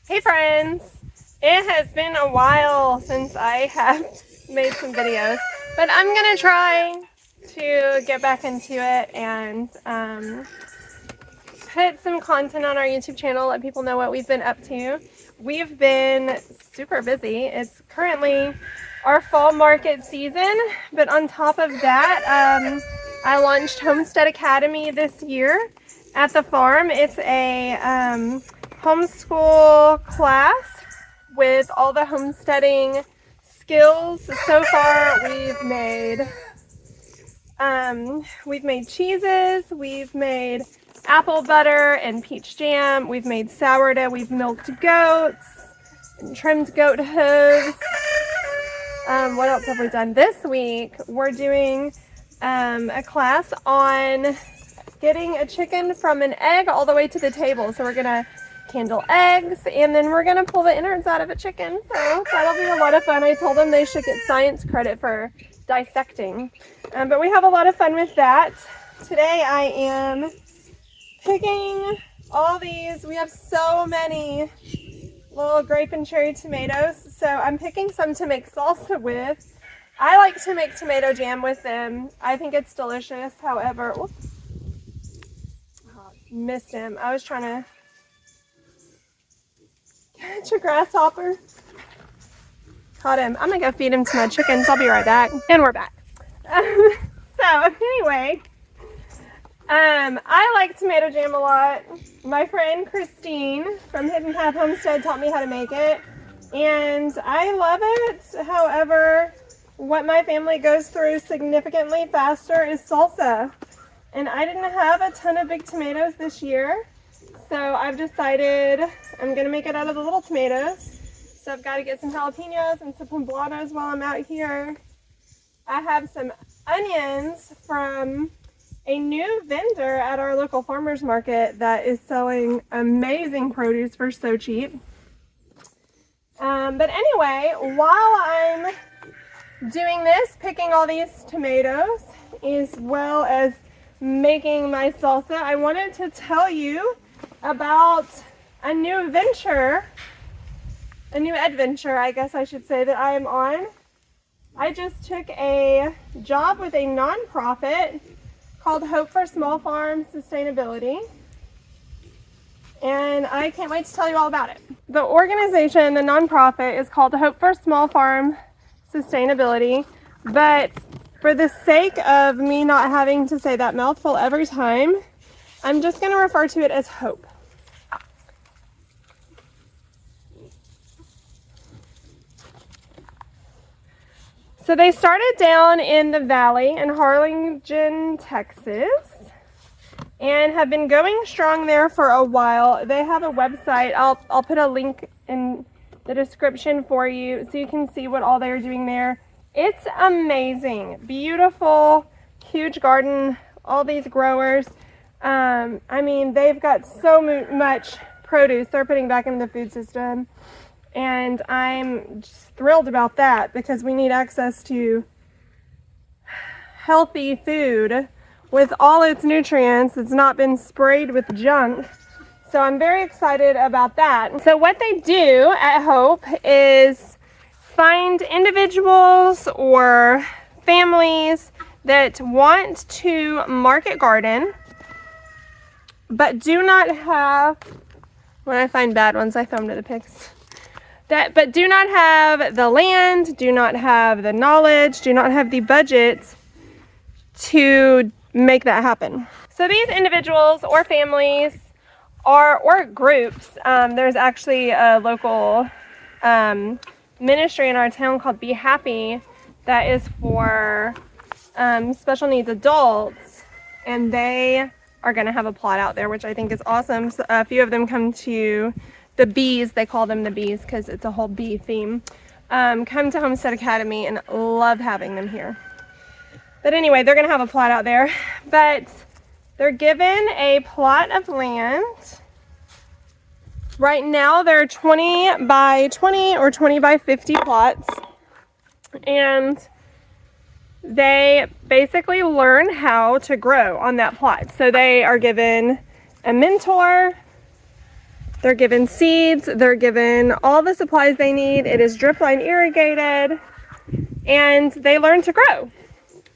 Hey friends! It has been a while since I have made some videos, but I'm gonna try to get back into it and put some content on our YouTube channel, let people know what we've been up to. We've been super busy. It's currently our fall market season, but on top of that, I launched Homestead Academy this year at the farm. It's a homeschool class with all the homesteading skills. So far, we've made cheeses, we've made apple butter and peach jam, we've made sourdough, we've milked goats and trimmed goat hooves. What else have we done this week? We're doing a class on getting a chicken from an egg all the way to the table. So we're gonna candle eggs and then we're gonna pull the innards out of a chicken. So that'll be a lot of fun. I told them they should get science credit for dissecting. But we have a lot of fun with that. Today I am picking all these. We have so many little grape and cherry tomatoes. So I'm picking some to make salsa with. I like to make tomato jam with them. I think it's delicious. However, missed him. I was trying to catch a grasshopper. Caught him. I'm gonna go feed him to my chickens. I'll be right back. And we're back. So anyway, I like tomato jam a lot. My friend Christine from Hidden Path Homestead taught me how to make it, and I love it. However, what my family goes through significantly faster is salsa. And I didn't have a ton of big tomatoes this year, so I've decided I'm gonna make it out of the little tomatoes. So I've got to get some jalapenos and some poblanos while I'm out here. I have some onions from a new vendor at our local farmers market that is selling amazing produce for so cheap. But anyway, while I'm doing this, picking all these tomatoes, as well as making my salsa, I wanted to tell you about a new adventure, I guess I should say, that I am on. I just took a job with a nonprofit called Hope for Small Farm Sustainability, and I can't wait to tell you all about it. The organization, the nonprofit, is called Hope for Small Farm Sustainability, but for the sake of me not having to say that mouthful every time, I'm just going to refer to it as Hope. So they started down in the valley in Harlingen, Texas, and have been going strong there for a while. They have a website. I'll put a link in the description for you so you can see what all they're doing there. It's amazing. Beautiful, huge garden, all these growers. I mean, they've got so much produce they're putting back into the food system. And I'm just thrilled about that because we need access to healthy food with all its nutrients. It's not been sprayed with junk. So I'm very excited about that. So what they do at Hope is find individuals or families that want to market garden but do not have, when I find bad ones I throw them to the pigs, but do not have the land, do not have the knowledge, do not have the budget to make that happen. So these individuals or families or groups, there's actually a local ministry in our town called Be Happy that is for special needs adults, and they are going to have a plot out there, which I think is awesome. So a few of them come to the bees, they call them the bees because it's a whole bee theme, come to Homestead Academy and love having them here. But anyway, they're going to have a plot out there, but they're given a plot of land. Right now they're 20 by 20 or 20 by 50 plots, and they basically learn how to grow on that plot. So they are given a mentor They're given seeds, they're given all the supplies they need. It is drip line irrigated, and they learn to grow,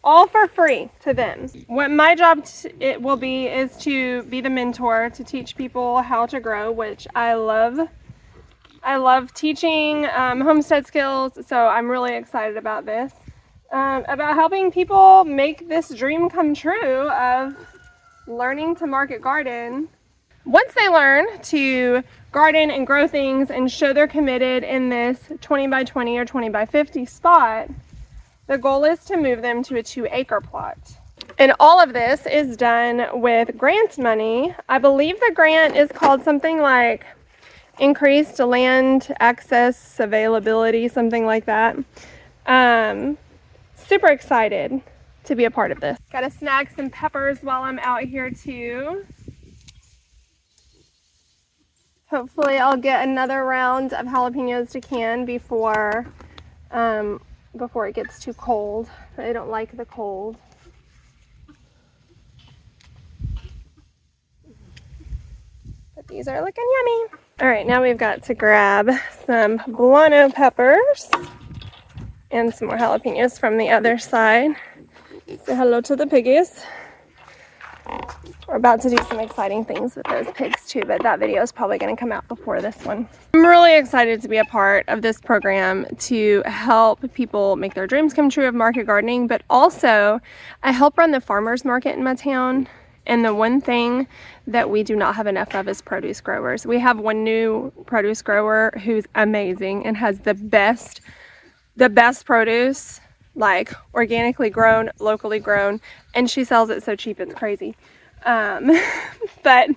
all for free to them. What my job it will be is to be the mentor, to teach people how to grow, which I love. I love teaching homestead skills, so I'm really excited about this. About helping people make this dream come true of learning to market garden. Once they learn to garden and grow things and show they're committed in this 20 by 20 or 20 by 50 spot, the goal is to move them to a 2-acre plot. And all of this is done with grant money. I believe the grant is called something like Increased Land Access Availability, something like that. Super excited to be a part of this. Gotta snag some peppers while I'm out here too. Hopefully I'll get another round of jalapenos to can before it gets too cold. I don't like the cold. But these are looking yummy. All right, now we've got to grab some pablano peppers and some more jalapenos from the other side. Say hello to the piggies. We're about to do some exciting things with those pigs too, but that video is probably going to come out before this one. I'm really excited to be a part of this program to help people make their dreams come true of market gardening, but also I help run the farmers market in my town. And the one thing that we do not have enough of is produce growers. We have one new produce grower who's amazing and has the best produce, like organically grown, locally grown, and she sells it so cheap it's crazy. But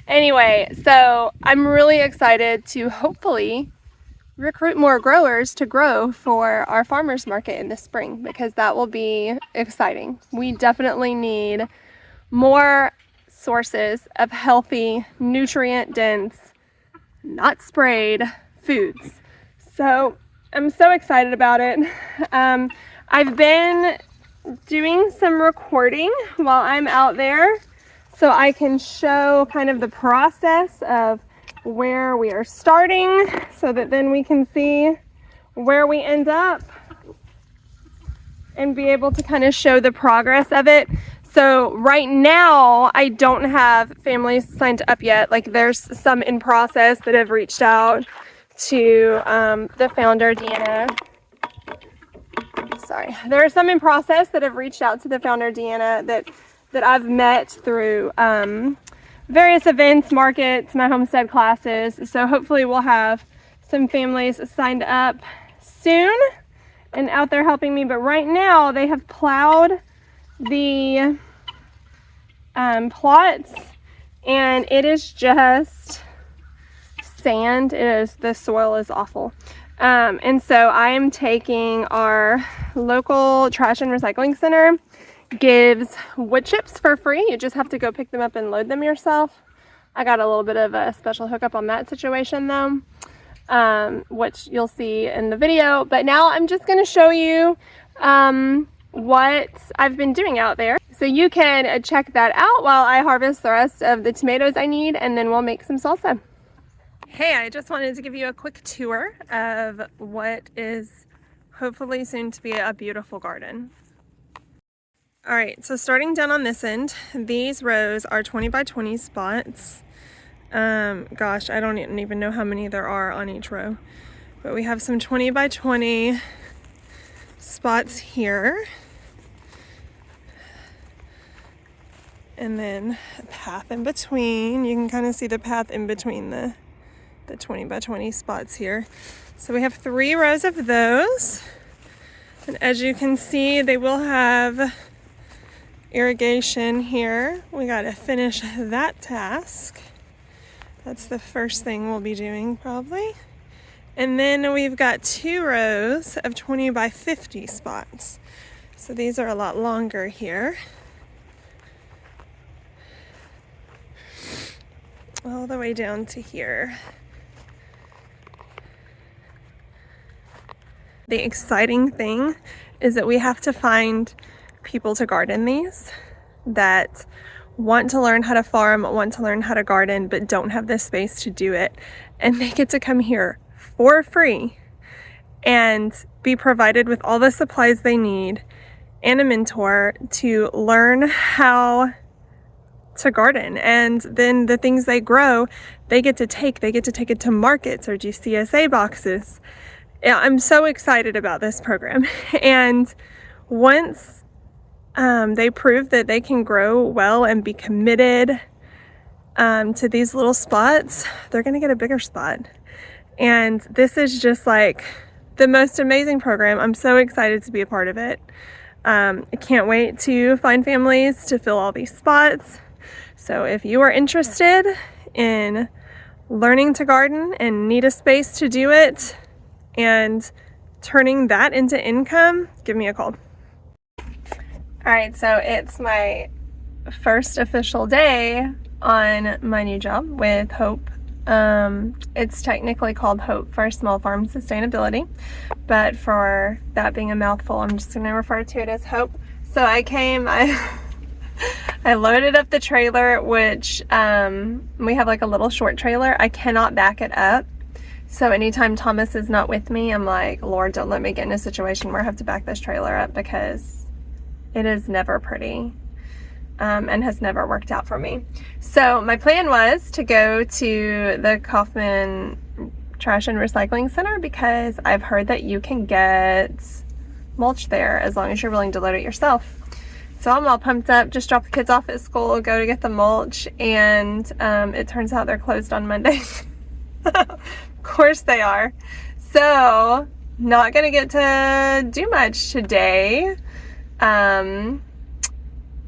anyway, so I'm really excited to hopefully recruit more growers to grow for our farmers market in the spring, because that will be exciting. We definitely need more sources of healthy, nutrient-dense, not sprayed foods. So I'm so excited about it. I've been doing some recording while I'm out there so I can show kind of the process of where we are starting, so that then we can see where we end up and be able to kind of show the progress of it. So right now I don't have families signed up yet. Like, there's some in process that have reached out to the founder, Deanna. Sorry, there are some in process that have reached out to the founder, Deanna, that I've met through various events, markets, my homestead classes. So hopefully we'll have some families signed up soon and out there helping me. But right now they have plowed the plots, and it is just sand. The soil is awful. And so I am taking our local trash and recycling center, gives wood chips for free. You just have to go pick them up and load them yourself. I got a little bit of a special hookup on that situation though, which you'll see in the video. But now I'm just going to show you what I've been doing out there. So you can check that out while I harvest the rest of the tomatoes I need, and then we'll make some salsa. Hey, I just wanted to give you a quick tour of what is hopefully soon to be a beautiful garden. All right, so starting down on this end, these rows are 20 by 20 spots. Gosh, I don't even know how many there are on each row, but we have some 20 by 20 spots here. And then a path in between. You can kind of see the path in between the 20 by 20 spots here. So we have 3 rows of those. And as you can see, they will have irrigation here. We got to finish that task. That's the first thing we'll be doing probably. And then we've got 2 rows of 20 by 50 spots. So these are a lot longer here. All the way down to here. The exciting thing is that we have to find people to garden these that want to learn how to farm, want to learn how to garden, but don't have the space to do it. And they get to come here for free and be provided with all the supplies they need and a mentor to learn how to garden. And then the things they grow, they get to take it to markets or GCSA boxes. Yeah, I'm so excited about this program. And once they prove that they can grow well and be committed to these little spots, they're going to get a bigger spot. And this is just like the most amazing program. I'm so excited to be a part of it. I can't wait to find families to fill all these spots. So if you are interested in learning to garden and need a space to do it and turning that into income, give me a call. All right, so it's my first official day on my new job with Hope. It's technically called Hope for Small Farm Sustainability, but for that being a mouthful, I'm just going to refer to it as Hope. So I loaded up the trailer, which we have like a little short trailer. I cannot back it up. So anytime Thomas is not with me, I'm like, Lord, don't let me get in a situation where I have to back this trailer up, because it is never pretty and has never worked out for me. So my plan was to go to the Kaufman Trash and Recycling Center, because I've heard that you can get mulch there as long as you're willing to load it yourself. So I'm all pumped up, just dropped the kids off at school, go to get the mulch, and it turns out they're closed on Mondays. Of course they are. So not gonna get to do much today.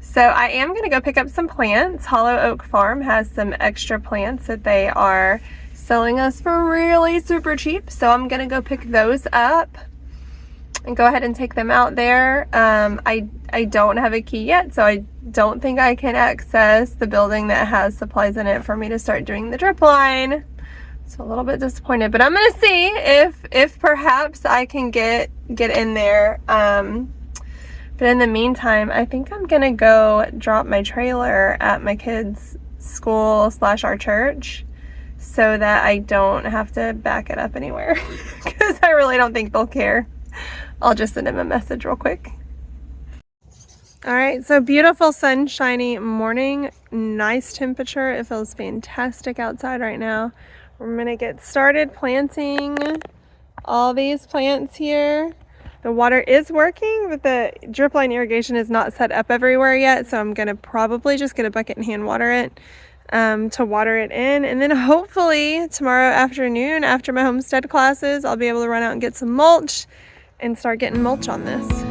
So I am gonna go pick up some plants. Hollow Oak Farm has some extra plants that they are selling us for really super cheap. So I'm gonna go pick those up and go ahead and take them out there. I don't have a key yet, so I don't think I can access the building that has supplies in it for me to start doing the drip line. So a little bit disappointed, but I'm gonna see if perhaps I can get in there. But in the meantime, I think I'm gonna go drop my trailer at my kids' school / our church, so that I don't have to back it up anywhere, because I really don't think they'll care. I'll just send them a message real quick. All right, so beautiful sunshiny morning, nice temperature. It feels fantastic outside right now. We're gonna get started planting all these plants here. The water is working, but the drip line irrigation is not set up everywhere yet, so I'm gonna probably just get a bucket and hand water it to water it in. And then hopefully tomorrow afternoon, after my homestead classes, I'll be able to run out and get some mulch and start getting mulch on this.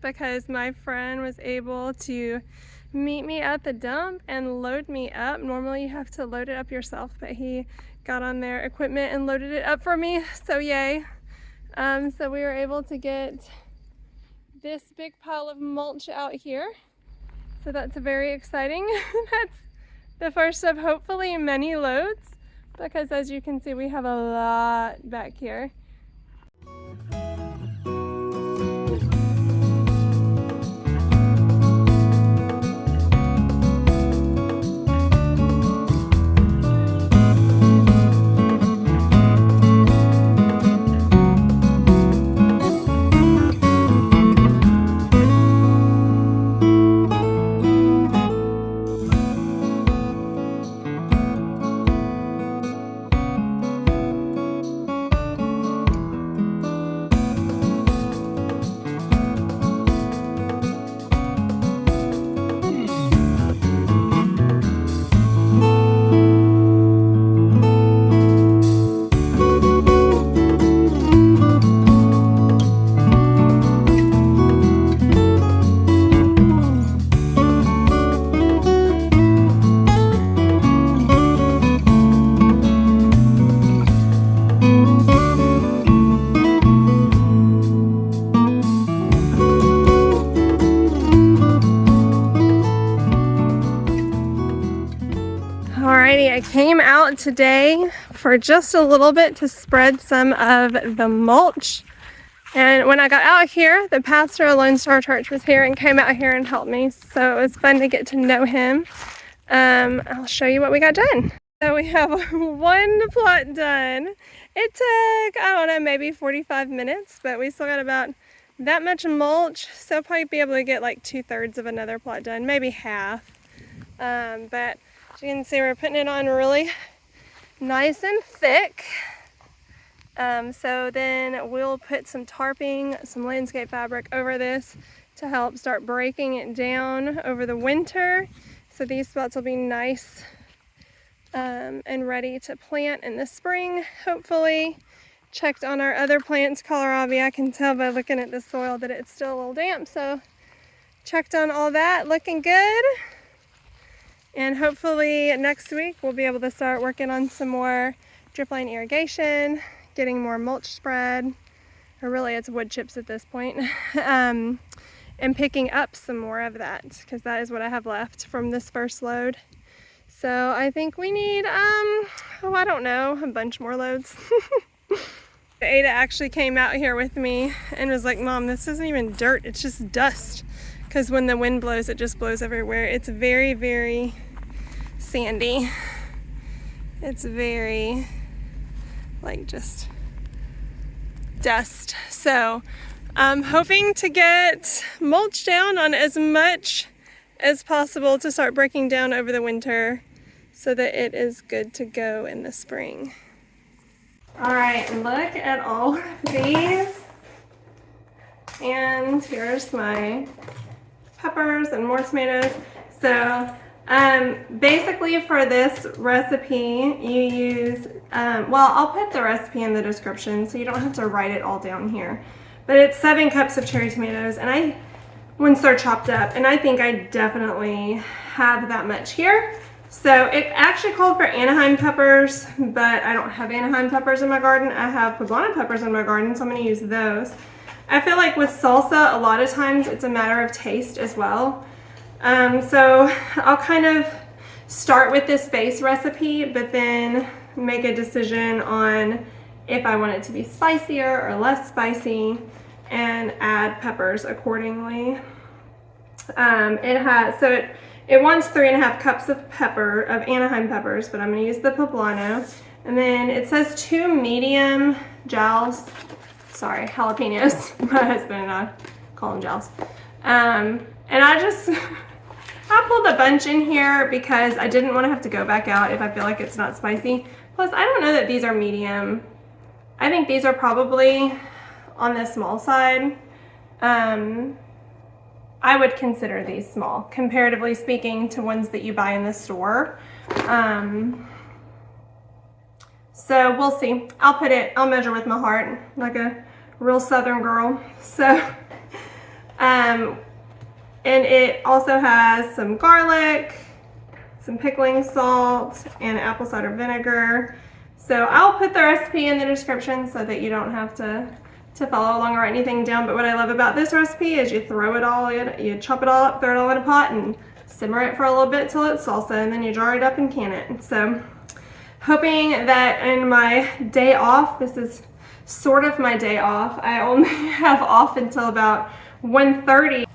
Because my friend was able to meet me at the dump and load me up. Normally you have to load it up yourself, but he got on their equipment and loaded it up for me, so yay. So we were able to get this big pile of mulch out here, so that's very exciting. That's the first of hopefully many loads, because as you can see we have a lot back here. I came out today for just a little bit to spread some of the mulch. And when I got out here, the pastor of Lone Star Church was here and came out here and helped me. So it was fun to get to know him. I'll show you what we got done. So we have one plot done. It took, I don't know, maybe 45 minutes, but we still got about that much mulch. So I'll probably be able to get like 2/3 of another plot done, maybe half. But as you can see, we're putting it on really nice and thick. So then we'll put some tarping, some landscape fabric over this to help start breaking it down over the winter. So these spots will be nice and ready to plant in the spring, hopefully. Checked on our other plants, kohlrabi. I can tell by looking at the soil that it's still a little damp, so checked on all that, looking good. And hopefully next week we'll be able to start working on some more drip line irrigation, getting more mulch spread, or really it's wood chips at this point, and picking up some more of that, because that is what I have left from this first load. So I think we need, I don't know, a bunch more loads. Ada actually came out here with me and was like, Mom, this isn't even dirt, it's just dust. Because when the wind blows, it just blows everywhere. It's very, very sandy. It's very, like, just dust. So I'm hoping to get mulch down on as much as possible to start breaking down over the winter so that it is good to go in the spring. All right, look at all of these. And here's my peppers and more tomatoes. So basically for this recipe you use, well, I'll put the recipe in the description so you don't have to write it all down here. But it's 7 cups of cherry tomatoes, and once they're chopped up, and I think I definitely have that much here. So it actually called for Anaheim peppers, but I don't have Anaheim peppers in my garden. I have poblano peppers in my garden, so I'm going to use those. I feel like with salsa, a lot of times it's a matter of taste as well. So I'll kind of start with this base recipe, but then make a decision on if I want it to be spicier or less spicy, and add peppers accordingly. It wants 3.5 cups of Anaheim peppers, but I'm going to use the poblano. And then it says 2 medium jalapenos. My husband and I call them jals. And I pulled a bunch in here because I didn't want to have to go back out if I feel like it's not spicy. Plus, I don't know that these are medium. I think these are probably on the small side. I would consider these small, comparatively speaking to ones that you buy in the store. So we'll see. I'll measure with my heart, like a real Southern girl. So, and it also has some garlic, some pickling salt, and apple cider vinegar. So I'll put the recipe in the description so that you don't have to follow along or write anything down. But what I love about this recipe is you throw it all in, you chop it all up, throw it all in a pot, and simmer it for a little bit till it's salsa, and then you jar it up and can it. So hoping that in my day off, this is sort of my day off. I only have off until about 1:30.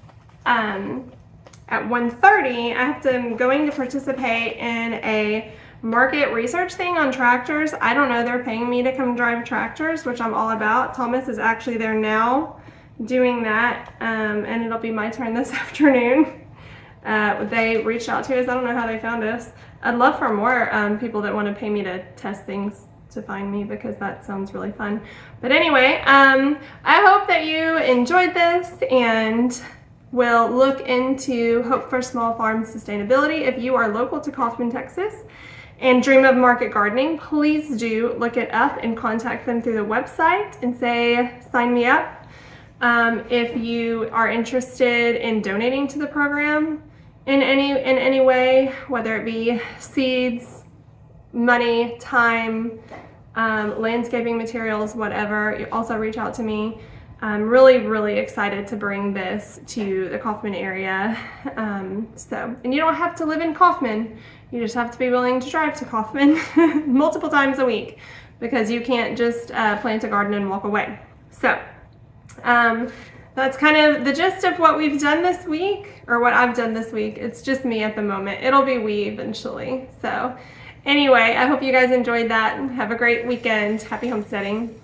At 1:30, I'm going to participate in a market research thing on tractors. I don't know, they're paying me to come drive tractors, which I'm all about. Thomas is actually there now doing that, and it'll be my turn this afternoon. They reached out to us. I don't know how they found us. I'd love for more people that want to pay me to test things to find me, because that sounds really fun. But anyway, I hope that you enjoyed this and will look into Hope for Small Farm Sustainability. If you are local to Kaufman, Texas, and dream of market gardening, please do look it up and contact them through the website and say, sign me up. If you are interested in donating to the program in any way, whether it be seeds, money, time, landscaping materials, whatever, you also reach out to me. I'm really, really excited to bring this to the Kaufman area. And you don't have to live in Kaufman. You just have to be willing to drive to Kaufman multiple times a week, because you can't just plant a garden and walk away. So that's kind of the gist of what we've done this week, or what I've done this week. It's just me at the moment. It'll be we eventually. So anyway, I hope you guys enjoyed that. Have a great weekend. Happy homesteading.